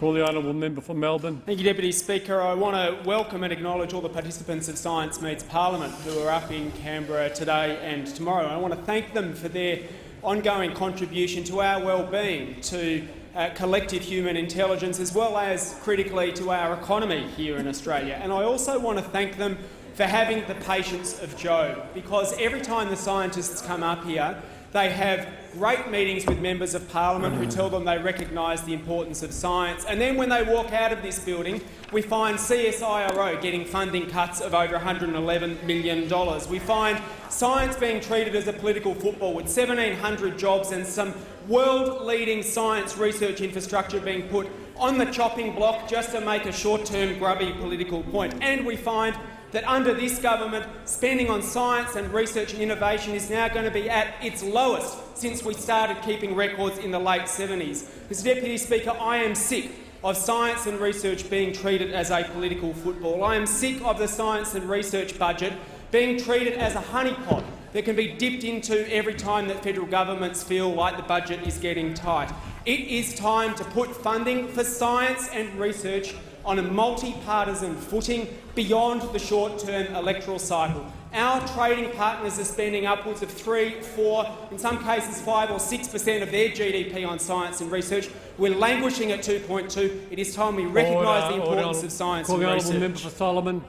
Call the honourable member for Melbourne. Thank you, Deputy Speaker. I want to welcome and acknowledge all the participants of Science Meets Parliament who are up in Canberra today and tomorrow. I want to thank them for their ongoing contribution to our well-being, to collective human intelligence, as well as critically to our economy here in Australia. And I also want to thank them for having the patience of Job, because every time the scientists come up here, they have great meetings with members of parliament who tell them they recognise the importance of science, and then when they walk out of this building, we find CSIRO getting funding cuts of over $111 million. We find science being treated as a political football, with 1,700 jobs and some world-leading science research infrastructure being put on the chopping block just to make a short-term grubby political point. And we find that under this government, spending on science and research and innovation is now going to be at its lowest since we started keeping records in the late 70s. Mr Deputy Speaker, I am sick of science and research being treated as a political football. I am sick of the science and research budget being treated as a honeypot that can be dipped into every time that federal governments feel like the budget is getting tight. It is time to put funding for science and research on a multi-partisan footing beyond the short-term electoral cycle. Our trading partners are spending upwards of 3, 4, in some cases 5 or 6% of their GDP on science and research. We're languishing at 2.2. It is time we recognise the importance of science and research. Member for Solomon.